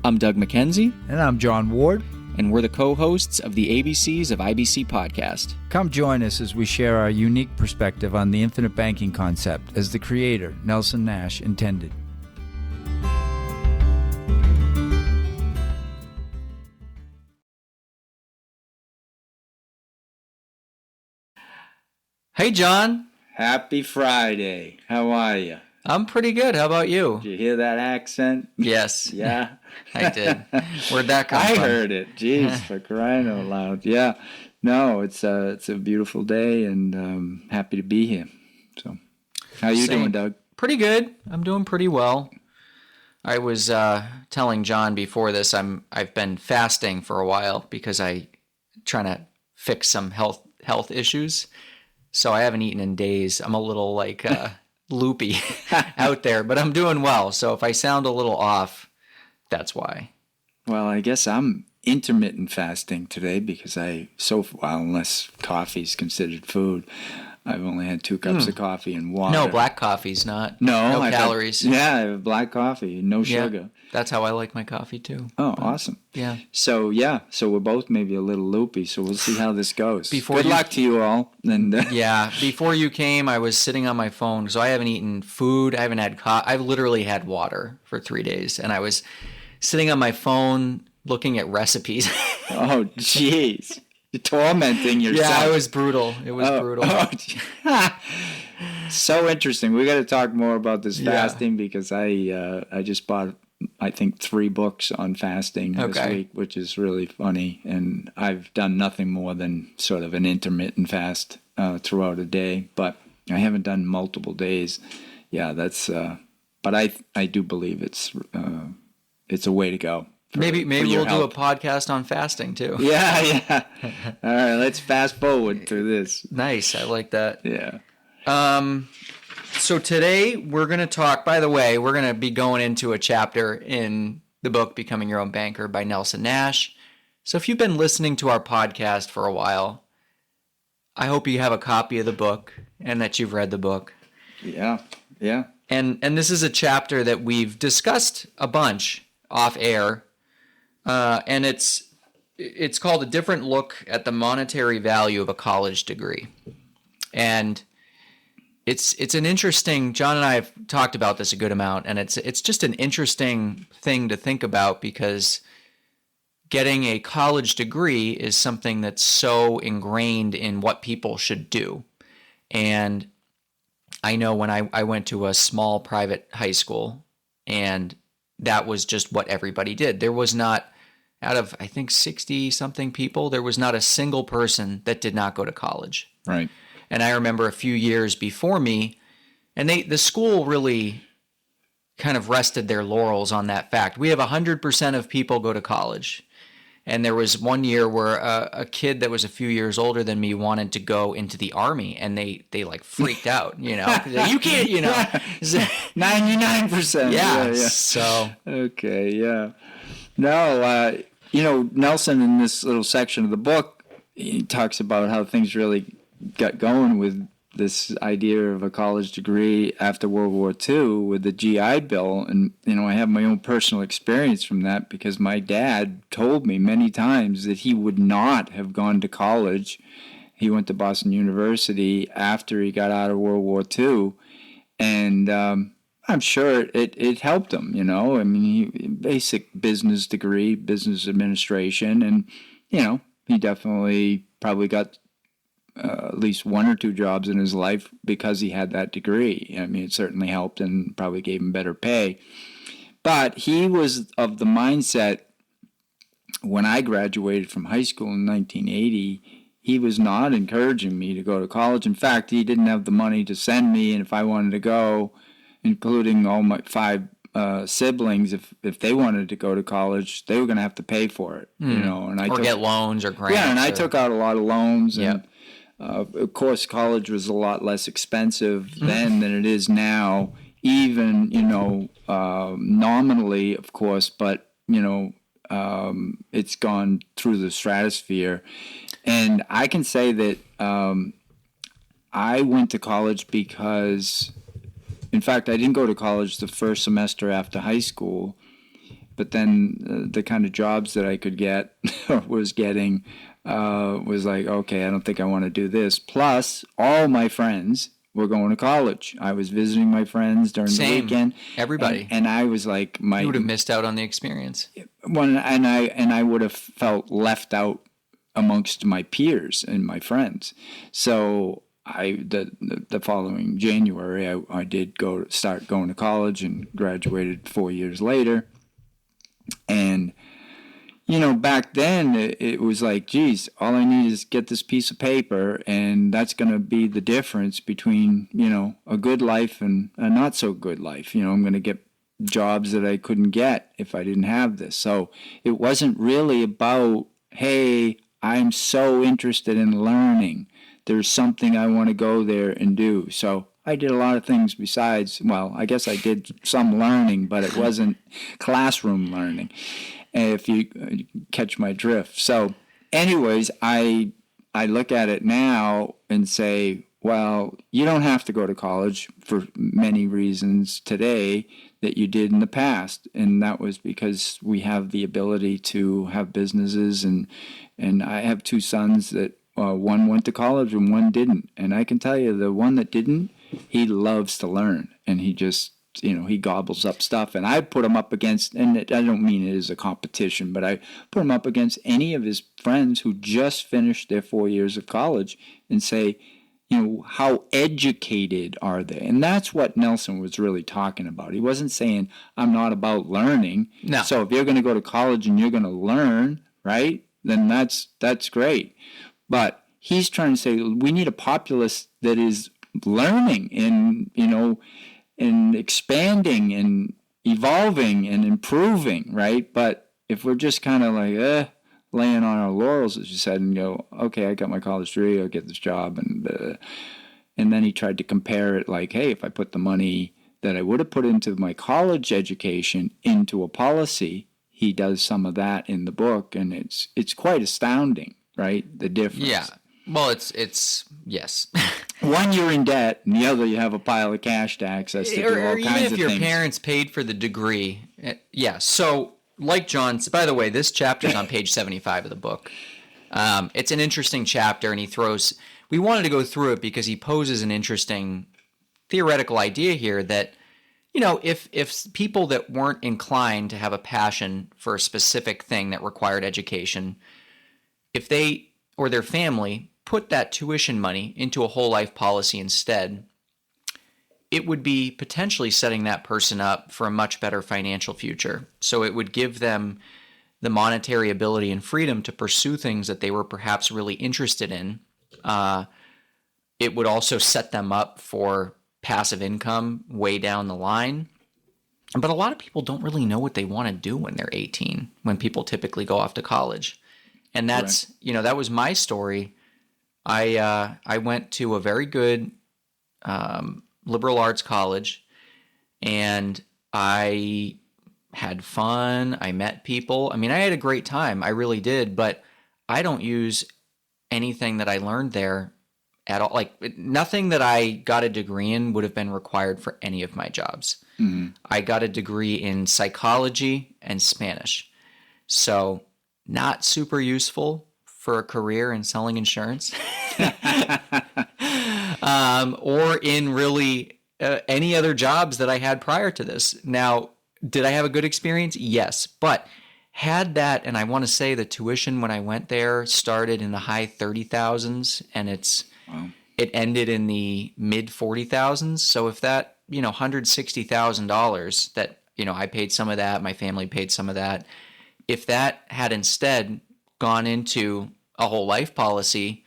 I'm Doug McKenzie. And I'm John Ward. And we're the co-hosts of the ABCs of IBC podcast. Come join us as we share our unique perspective on the infinite banking concept as the creator, Nelson Nash, intended. Hey, John. Happy Friday. How are you? I'm pretty good. How about you? Did you hear that accent? Yes. Yeah? I did. Where'd that come from? I heard it. Jeez, for crying out loud. Yeah. No, it's a beautiful day, and happy to be here. So, how you doing, Doug? Pretty good. I'm doing pretty well. I was telling John before this, I've been fasting for a while because I trying to fix some health issues. So I haven't eaten in days. I'm a little loopy out there, but I'm doing well. So if I sound a little off, that's why. Well, I guess I'm intermittent fasting today because unless coffee is considered food, I've only had 2 cups of coffee and water. No, black coffee's not. No calories. I have black coffee, no sugar. That's how I like my coffee too. Oh, awesome. Yeah. So we're both maybe a little loopy, so we'll see how this goes. Good luck to you all. And yeah, before you came, I was sitting on my phone, so I haven't eaten food. I haven't had I've literally had water for 3 days, and I was sitting on my phone looking at recipes. Oh, jeez. You're tormenting yourself. Yeah, it was brutal. It was brutal. So interesting. We got to talk more about this fasting because I just bought, I think, 3 books on fasting this week, which is really funny. And I've done nothing more than sort of an intermittent fast throughout a day, but I haven't done multiple days. Yeah, that's. But I do believe it's a way to go. Maybe we'll do a podcast on fasting too. Yeah. All right, let's fast forward through this. Nice, I like that. Yeah. So today we're going to talk, by the way, we're going to be going into a chapter in the book Becoming Your Own Banker by Nelson Nash. So if you've been listening to our podcast for a while, I hope you have a copy of the book and that you've read the book. Yeah. And this is a chapter that we've discussed a bunch off air. And it's called A Different Look at the Monetary Value of a College Degree. And it's an interesting, John and I have talked about this a good amount, and it's just an interesting thing to think about because getting a college degree is something that's so ingrained in what people should do. And I know when I went to a small private high school, and that was just what everybody did. There was not, out of, I think, 60-something people, there was not a single person that did not go to college. Right. And I remember a few years before me, and the school really kind of rested their laurels on that fact. We have 100% of people go to college. And there was one year where a kid that was a few years older than me wanted to go into the Army, and they like freaked out, you can't, 99%. Yeah. So. Okay, yeah. No, Nelson in this little section of the book, he talks about how things really got going with this idea of a college degree after World War II with the GI Bill. And, I have my own personal experience from that because my dad told me many times that he would not have gone to college. He went to Boston University after he got out of World War II. And I'm sure it helped him, I mean, basic business degree, business administration. And, he definitely probably got at least 1 or 2 jobs in his life because he had that degree. I mean, it certainly helped and probably gave him better pay. But he was of the mindset when I graduated from high school in 1980, he was not encouraging me to go to college. In fact, he didn't have the money to send me, and if I wanted to go, including all my 5 siblings, if they wanted to go to college, they were going to have to pay for it, And get loans or grants. Yeah, and I took out a lot of loans, and of course, college was a lot less expensive then than it is now, even, nominally, of course, but, it's gone through the stratosphere. And I can say that I went to college because, in fact, I didn't go to college the first semester after high school but then the kind of jobs that I could get or was getting was like, okay, I don't think I want to do this. Plus, all my friends were going to college. I was visiting my friends during the weekend. Everybody. And I was like, you would have missed out on the experience. And I would have felt left out amongst my peers and my friends. So the following January, I did start going to college and graduated 4 years later. And back then it was like, geez, all I need is get this piece of paper, and that's going to be the difference between, a good life and a not so good life. I'm going to get jobs that I couldn't get if I didn't have this. So it wasn't really about, hey, I'm so interested in learning. There's something I want to go there and do. So I did a lot of things besides, well, I guess I did some learning, but it wasn't classroom learning, if you catch my drift. So anyways, I look at it now and say, well, you don't have to go to college for many reasons today that you did in the past. And that was because we have the ability to have businesses. And I have two sons that one went to college and one didn't. And I can tell you, the one that didn't, he loves to learn. And he just, he gobbles up stuff. And I put him up against, and I don't mean it as a competition, but I put him up against any of his friends who just finished their 4 years of college and say, how educated are they? And that's what Nelson was really talking about. He wasn't saying, I'm not about learning. No. So if you're going to go to college and you're going to learn, right, then that's great. But he's trying to say we need a populace that is learning and, and expanding and evolving and improving, right? But if we're just kind of like, laying on our laurels, as you said, and go, okay, I got my college degree, I'll get this job. And then he tried to compare it like, hey, if I put the money that I would have put into my college education into a policy, he does some of that in the book, and it's quite astounding, right? The difference. Yeah. Well, it's yes. One, you're in debt, and the other, you have a pile of cash to access to do all kinds of things. Or even if your parents paid for the degree. Yeah. So, like John, by the way, this chapter is on page 75 of the book. It's an interesting chapter, and we wanted to go through it because he poses an interesting theoretical idea here that, if people that weren't inclined to have a passion for a specific thing that required education, if they or their family put that tuition money into a whole life policy instead, it would be potentially setting that person up for a much better financial future. So it would give them the monetary ability and freedom to pursue things that they were perhaps really interested in. It would also set them up for passive income way down the line. But a lot of people don't really know what they want to do when they're 18, when people typically go off to college. And that's, Right. That was my story. I went to a very good liberal arts college, and I had fun. I met people. I mean, I had a great time. I really did, but I don't use anything that I learned there at all. Like, nothing that I got a degree in would have been required for any of my jobs. Mm-hmm. I got a degree in psychology and Spanish. So not super useful for a career in selling insurance. Or in really any other jobs that I had prior to this. Now, did I have a good experience? Yes. But had that, and I want to say the tuition when I went there started in the high 30,000s, and it ended in the mid 40,000s. So if that, $160,000 that, I paid some of that, my family paid some of that, if that had instead gone into a whole life policy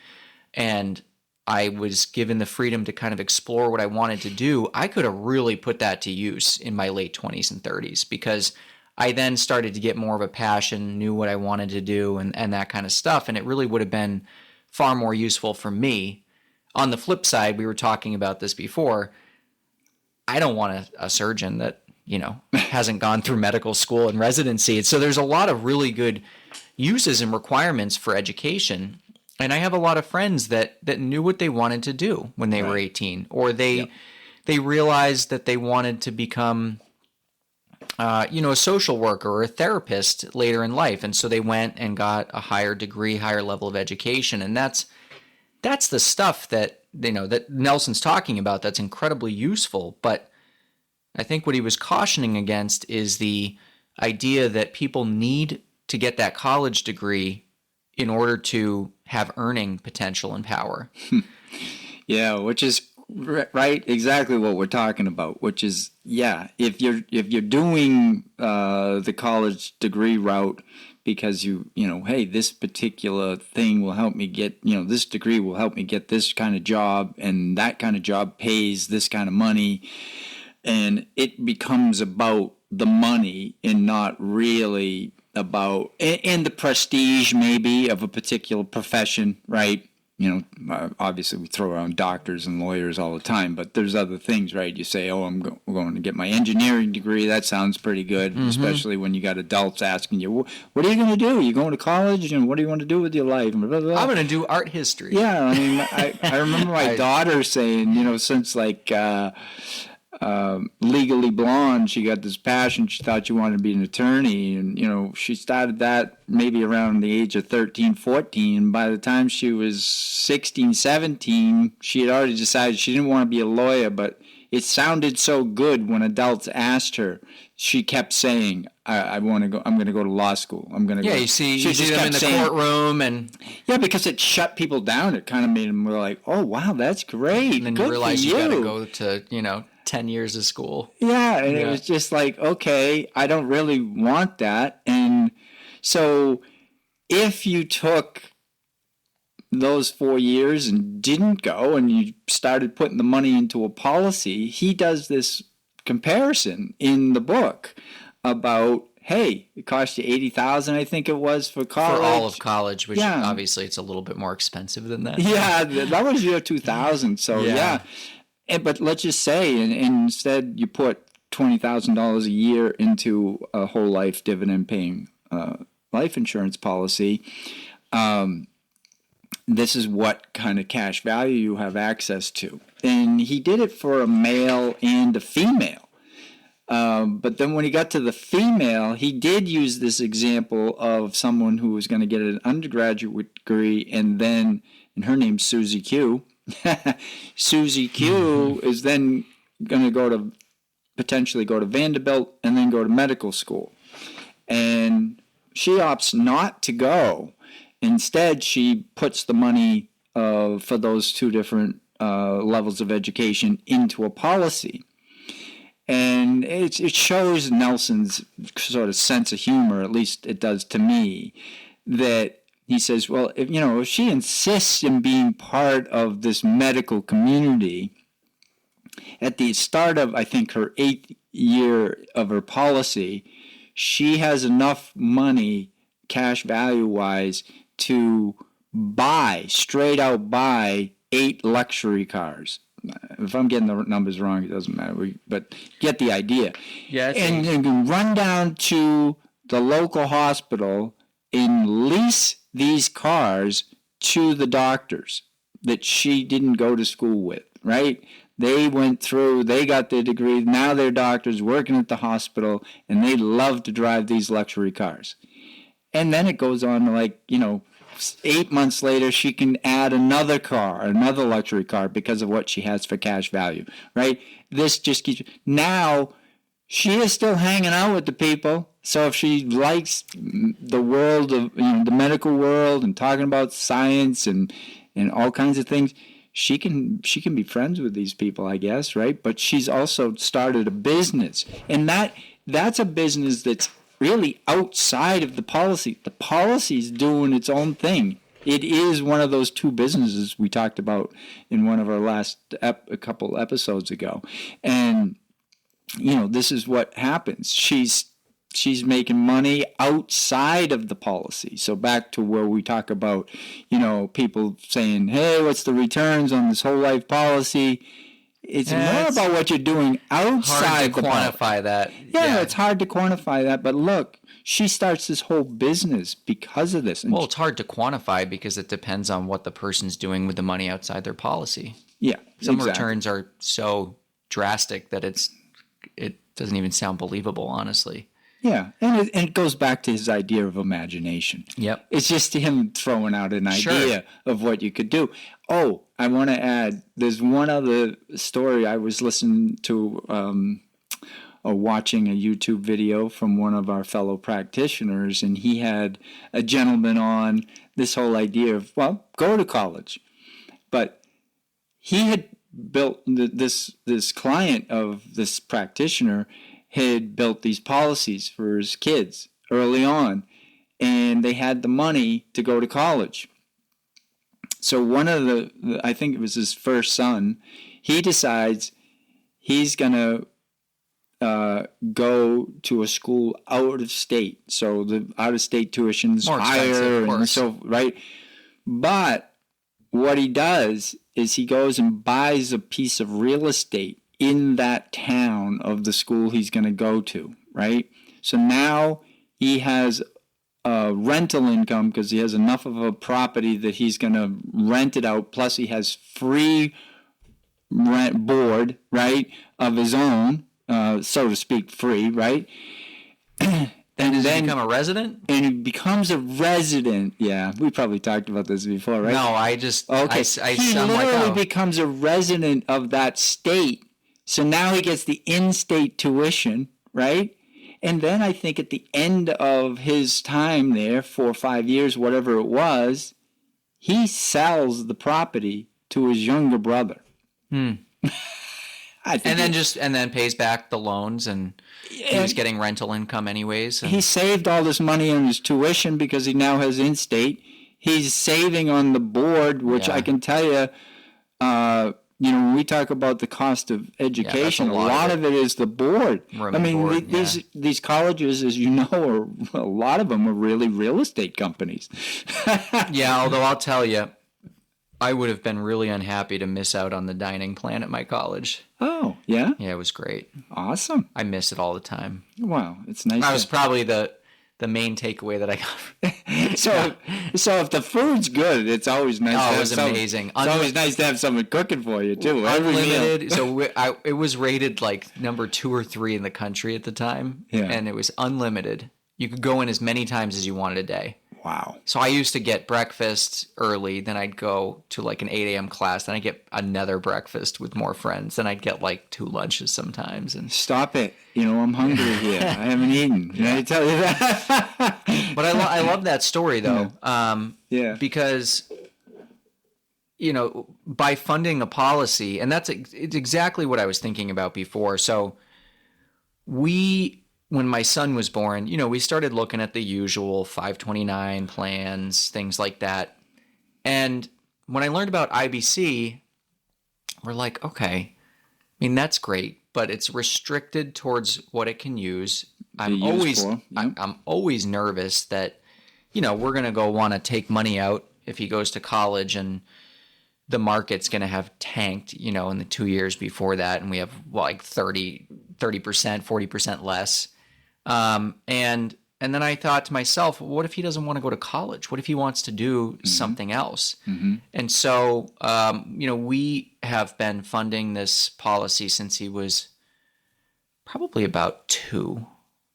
and I was given the freedom to kind of explore what I wanted to do, I could have really put that to use in my late 20s and 30s, because I then started to get more of a passion, knew what I wanted to do, and that kind of stuff. And it really would have been far more useful for me. On the flip side, we were talking about this before, I don't want a surgeon that, hasn't gone through medical school and residency. So there's a lot of really good uses and requirements for education. And I have a lot of friends that knew what they wanted to do when they were 18, or they realized that they wanted to become a social worker or a therapist later in life. And so they went and got a higher degree, higher level of education. And that's the stuff that, that Nelson's talking about that's incredibly useful. But I think what he was cautioning against is the idea that people need to get that college degree in order to have earning potential and power. Yeah, which is right, exactly what we're talking about. Which is, if you're doing the college degree route because hey, this particular thing will help me get, this degree will help me get this kind of job, and that kind of job pays this kind of money, and it becomes about the money and not really about and the prestige maybe of a particular profession, right? Obviously we throw around doctors and lawyers all the time, but there's other things, right? You say, oh, I'm going to get my engineering degree. That sounds pretty good, especially when you got adults asking you, what are you going to do? You going to college? And what do you want to do with your life? And blah, blah, blah. I'm going to do art history. Yeah, I mean, I remember my daughter saying, since like Legally Blonde, she got this passion. She thought she wanted to be an attorney, and she started that maybe around the age of 13, 14. By the time she was 16, 17, she had already decided she didn't want to be a lawyer, but it sounded so good when adults asked her. She kept saying, I want to go, I'm going to go to law school. I'm going to go. Yeah, you see them in the courtroom, and yeah, because it shut people down. It kind of made them like, oh, wow, that's great. And then good you realize you for got to go to, 10 years of school. Yeah, and it was just like, okay, I don't really want that. And so if you took those 4 years and didn't go and you started putting the money into a policy, he does this comparison in the book about, hey, it cost you $80,000, I think it was, for college. For all of college, which obviously it's a little bit more expensive than that. Yeah, that was year 2000. So yeah. But let's just say, and instead you put $20,000 a year into a whole life dividend paying life insurance policy. This is what kind of cash value you have access to. And he did it for a male and a female. But then when he got to the female, he did use this example of someone who was going to get an undergraduate degree, and her name's Susie Q. Susie Q is then going to potentially go to Vanderbilt and then go to medical school. And she opts not to go. Instead, she puts the money for those two different levels of education into a policy. And it shows Nelson's sort of sense of humor, at least it does to me, that he says, well, if she insists in being part of this medical community, at the start of, I think, her 8th year of her policy, she has enough money, cash value-wise, to straight out buy 8 luxury cars. If I'm getting the numbers wrong, it doesn't matter. But get the idea. Yeah, and you can run down to the local hospital and lease these cars to the doctors that she didn't go to school with, right? They went through, they got their degree, now they're doctors working at the hospital, and they love to drive these luxury cars. And then it goes on to 8 months later, she can add another luxury car because of what she has for cash value, right? This just keeps, now she is still hanging out with the people. So if she likes the world of, the medical world and talking about science and all kinds of things, she can be friends with these people, I guess, right? But she's also started a business, and that's a business that's really outside of the policy. The policy's doing its own thing. It is one of those two businesses we talked about in one of our last a couple episodes ago, and this is what happens. She's making money outside of the policy. So back to where we talk about, people saying, hey, what's the returns on this whole life policy? It's more about what you're doing outside the policy. Hard to quantify that. Yeah, it's hard to quantify that. But look, she starts this whole business because of this. Well, it's hard to quantify because it depends on what the person's doing with the money outside their policy. Yeah, Some returns are so drastic that it's doesn't even sound believable, honestly. Yeah, and it goes back to his idea of imagination. Yep. It's just him throwing out an Sure. idea of what you could do. Oh, I want to add, there's one other story. I was listening to or watching a YouTube video from one of our fellow practitioners, and he had a gentleman on this whole idea of, well, go to college. But he had built this client of this practitioner had built these policies for his kids early on, and they had the money to go to college. So one of I think it was his first son, he decides he's going to go to a school out of state. So the out of state tuition's More expensive, higher, of and course. so, right? But what he does is he goes and buys a piece of real estate in that town of the school he's going to go to, right? So now he has a rental income because he has enough of a property that he's going to rent it out. Plus he has free rent board, right, of his own, so to speak, free, right? And does he become a resident? And he becomes a resident. Yeah, we probably talked about this before, right? No, I just Okay. He I'm like, literally oh. becomes a resident of that state. So now he gets the in-state tuition, right? And then I think at the end of his time there, 4 or 5 years, whatever it was, he sells the property to his younger brother. I think and then pays back the loans, and he was getting rental income anyways. And he saved all this money on his tuition because he now has in-state. He's saving on the board, which Yeah. I can tell you, when we talk about the cost of education, a a lot lot of of it is the board. Room I and mean, board, these colleges, as you know, a lot of them are really real estate companies. yeah, although I'll tell you, I would have been really unhappy to miss out on the dining plan at my college. Oh, yeah? Yeah, it was great. Awesome. I miss it all the time. Wow, it's nice. That was probably the main takeaway that I got. So if the food's good, it's always nice. Oh, to it have was amazing. It's always nice to have someone cooking for you too. Every meal. Unlimited. So it was rated like number 2 or 3 in the country at the time. Yeah. And it was unlimited. You could go in as many times as you wanted a day. Wow. So I used to get breakfast early, then I'd go to like an 8 a.m. class, then I'd get another breakfast with more friends, then I'd get like 2 lunches sometimes. And Stop it. I'm hungry here. I haven't eaten. Can I tell you that? But I love that story though, Yeah. because by funding a policy, and it's exactly what I was thinking about before. So when my son was born, we started looking at the usual 529 plans, things like that. And when I learned about IBC, we're like, okay, I mean, that's great, but it's restricted towards what it can use. I'm always nervous that, we're going to go want to take money out if he goes to college and the market's going to have tanked, in the 2 years before that. And we have like 30%, 40% less. And then I thought to myself, what if he doesn't want to go to college? What if he wants to do something else? Mm-hmm. And so, we have been funding this policy since he was probably about 2.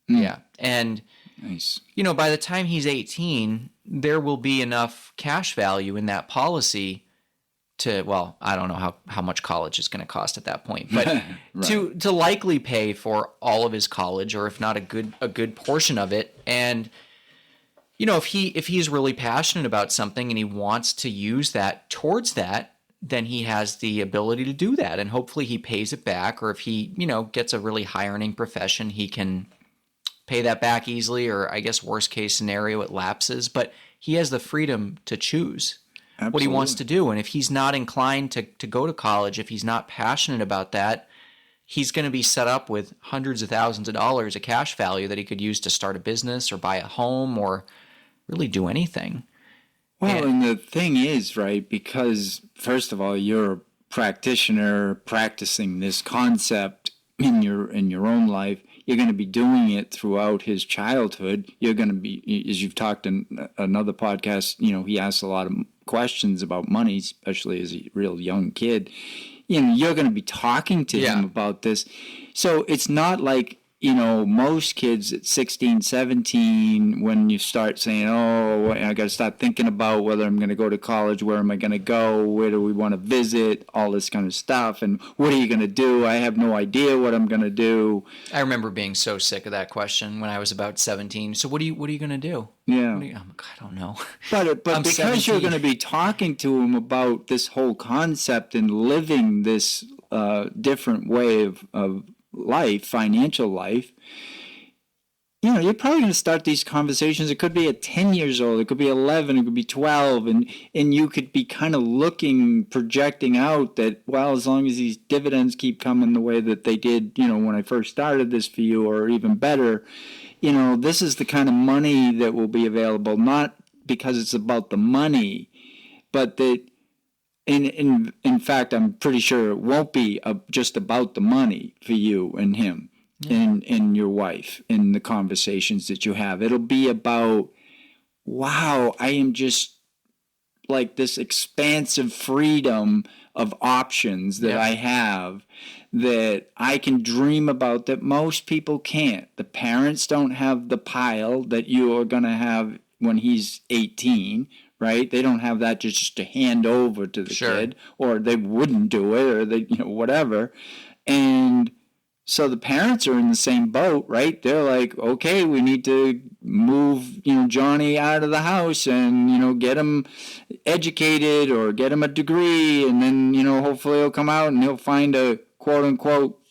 Yeah. And, Nice. by the time he's 18, there will be enough cash value in that policy I don't know how much college is going to cost at that point, but Right. to likely pay for all of his college, or if not a good portion of it. And if he's really passionate about something and he wants to use that towards that, then he has the ability to do that, and hopefully he pays it back. Or if he gets a really high earning profession, he can pay that back easily, or I guess worst case scenario, it lapses, but he has the freedom to choose what he wants to do. And if he's not inclined to go to college, if he's not passionate about that, he's going to be set up with hundreds of thousands of dollars of cash value that he could use to start a business or buy a home or really do anything. Well, and the thing is, right, because first of all, you're a practitioner practicing this concept in your own life. You're going to be doing it throughout his childhood. You're going to be, as you've talked in another podcast, he asks a lot of questions about money, especially as a real young kid. you're going to be talking to him about this. So it's not like, most kids at 16, 17, when you start saying, oh, I got to start thinking about whether I'm going to go to college, where am I going to go, where do we want to visit, all this kind of stuff, and what are you going to do? I have no idea what I'm going to do. I remember being so sick of that question when I was about 17. So what are you going to do? Yeah. I don't know. But because 17. you're going to be talking to him about this whole concept and living this different way of life, financial life, you're probably going to start these conversations. It could be at 10 years old, it could be 11, it could be 12, and you could be kind of projecting out that, well, as long as these dividends keep coming the way that they did, when I first started this for you, or even better, this is the kind of money that will be available, not because it's about the money, but that in fact, I'm pretty sure it won't be just about the money for you and him and your wife in the conversations that you have. It'll be about, wow, I am just like this expansive freedom of options that I have that I can dream about that most people can't. The parents don't have the pile that you are going to have when he's 18, right? They don't have that just to hand over to the kid, or they wouldn't do it, or they, whatever. And so the parents are in the same boat, right? They're like, okay, we need to move, Johnny out of the house and, get him educated or get him a degree. And then, hopefully he'll come out and he'll find a quote unquote,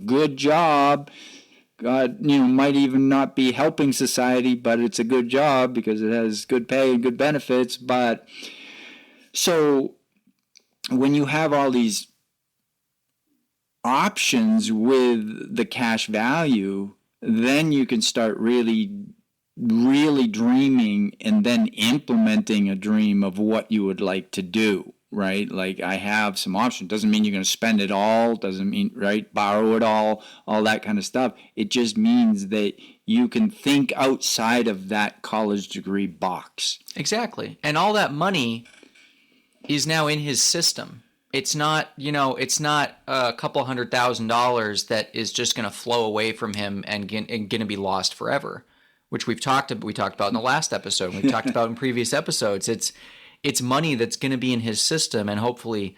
good job. God, might even not be helping society, but it's a good job because it has good pay and good benefits. But so when you have all these options with the cash value, then you can start really dreaming and then implementing a dream of what you would like to do. Right? Like, I have some options. Doesn't mean you're going to spend it all. Doesn't mean, right, borrow it all that kind of stuff. It just means that you can think outside of that college degree box. Exactly. And all that money is now in his system. It's not, it's not a couple $100,000 that is just going to flow away from him and going to be lost forever, which we talked about in the last episode. We've talked about in previous episodes. It's money that's going to be in his system, and hopefully,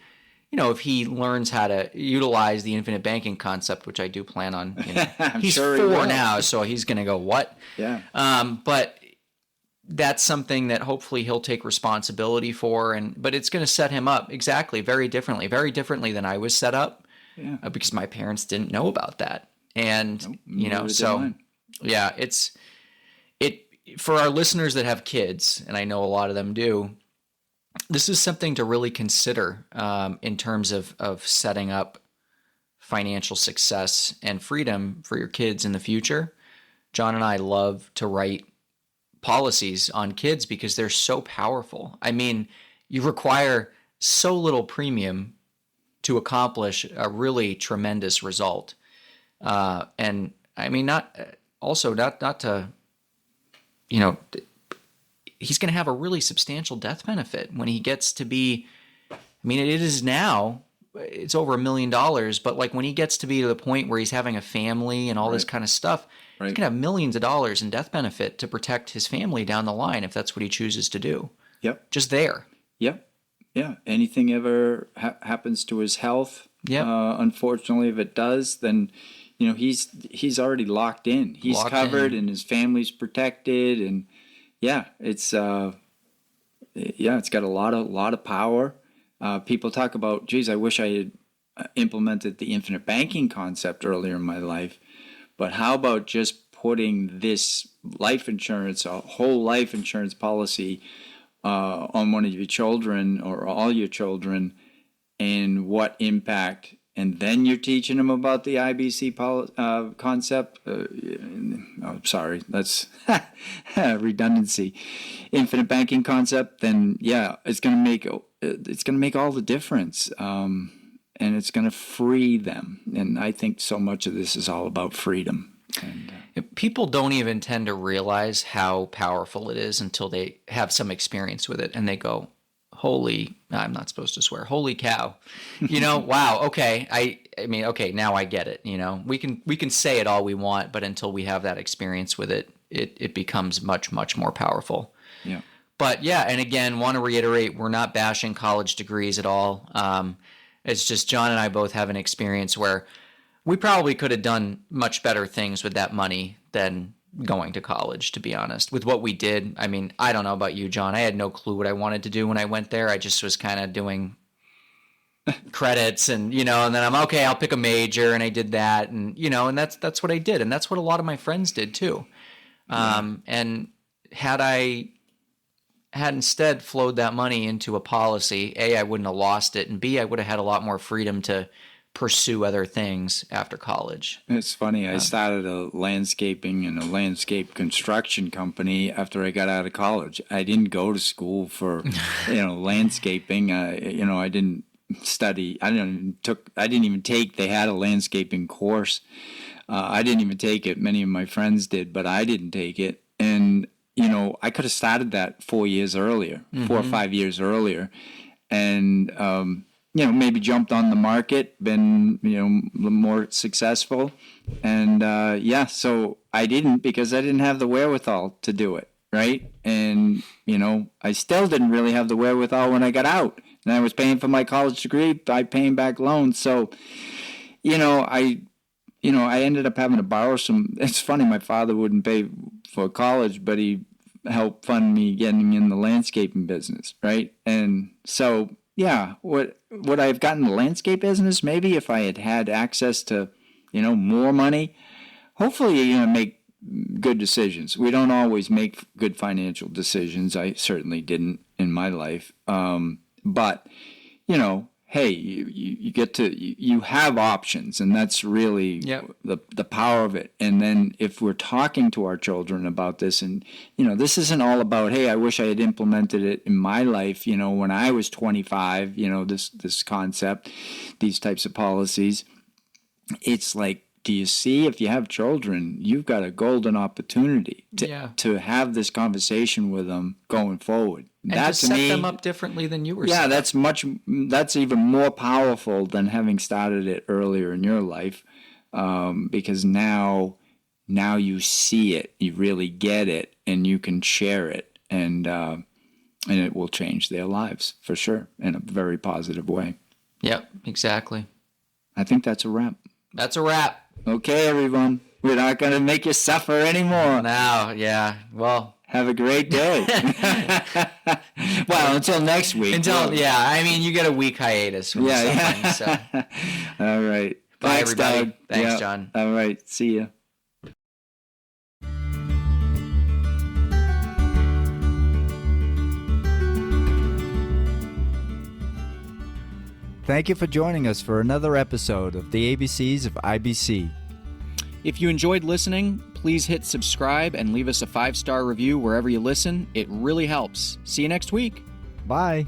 if he learns how to utilize the infinite banking concept, which I do plan on, he's sure 4 now, so he's going to go, what? Yeah. But that's something that hopefully he'll take responsibility for, but it's going to set him up very differently than I was set up, because my parents didn't know about that, and so yeah, for our listeners that have kids, and I know a lot of them do. This is something to really consider in terms of setting up financial success and freedom for your kids in the future. John and I love to write policies on kids because they're so powerful. I mean, you require so little premium to accomplish a really tremendous result. And I mean, not to, he's going to have a really substantial death benefit when he gets to be, it is now, it's over $1 million, but like when he gets to be to the point where he's having a family and all this kind of stuff, he's going to have millions of dollars in death benefit to protect his family down the line if that's what he chooses to do. Yep. Just there. Yep. Yeah. Anything ever happens to his health, unfortunately, if it does, then, he's already locked in. He's covered and his family's protected, and it's got a lot of power. People talk about, geez, I wish I had implemented the infinite banking concept earlier in my life. But how about just putting this life insurance, a whole life insurance policy, on one of your children or all your children, and what impact? And then you're teaching them about the IBC concept. Sorry, that's redundancy. Infinite banking concept. Then it's going to make all the difference, and it's going to free them. And I think so much of this is all about freedom. And, people don't even tend to realize how powerful it is until they have some experience with it, and they go, I'm not supposed to swear. Holy cow. Wow. Okay. I mean, okay, now I get it. We can say it all we want, but until we have that experience with it, it becomes much, much more powerful. Yeah. But yeah, and again, want to reiterate, we're not bashing college degrees at all. It's just John and I both have an experience where we probably could have done much better things with that money than going to college, to be honest, with what we did. I mean, I don't know about you, John. I had no clue what I wanted to do when I went there. I just was kind of doing credits and then I'll pick a major, and I did that, and and that's what I did, and that's what a lot of my friends did too. And had I instead flowed that money into a policy, A, I wouldn't have lost it, and B, I would have had a lot more freedom to pursue other things after college. It's funny. I started a landscaping and a landscape construction company after I got out of college. I didn't go to school for, landscaping. I didn't study. I didn't even take. They had a landscaping course. I didn't even take it. Many of my friends did, but I didn't take it. And I could have started that 4 years earlier, 4 or 5 years earlier, and maybe jumped on the market, been, more successful. And, so I didn't, because I didn't have the wherewithal to do it. Right. And, I still didn't really have the wherewithal when I got out, and I was paying for my college degree by paying back loans. So, I ended up having to borrow some. It's funny. My father wouldn't pay for college, but he helped fund me getting in the landscaping business. Right. And so, yeah, would I have gotten the landscape business? Maybe if I had access to, more money. Hopefully, you're going to make good decisions. We don't always make good financial decisions. I certainly didn't in my life. But, hey, you get to, you have options, and that's really the power of it. And then if we're talking to our children about this, and, this isn't all about, hey, I wish I had implemented it in my life, when I was 25, this concept, these types of policies. It's like, do you see, if you have children, you've got a golden opportunity to have this conversation with them going forward. And to set them up differently than you were. Yeah, that's even more powerful than having started it earlier in your life, because now you see it, you really get it, and you can share it, and it will change their lives for sure in a very positive way. Yep, exactly. I think that's a wrap. That's a wrap. Okay, everyone. We're not going to make you suffer anymore. No, yeah. Well, have a great day. Well, until next week. I mean, you get a week hiatus from something. So. All right. Bye, Thanks, everybody. Doug. Thanks, John. All right. See ya. Thank you for joining us for another episode of the ABCs of IBC. If you enjoyed listening, please hit subscribe and leave us a 5-star review wherever you listen. It really helps. See you next week. Bye.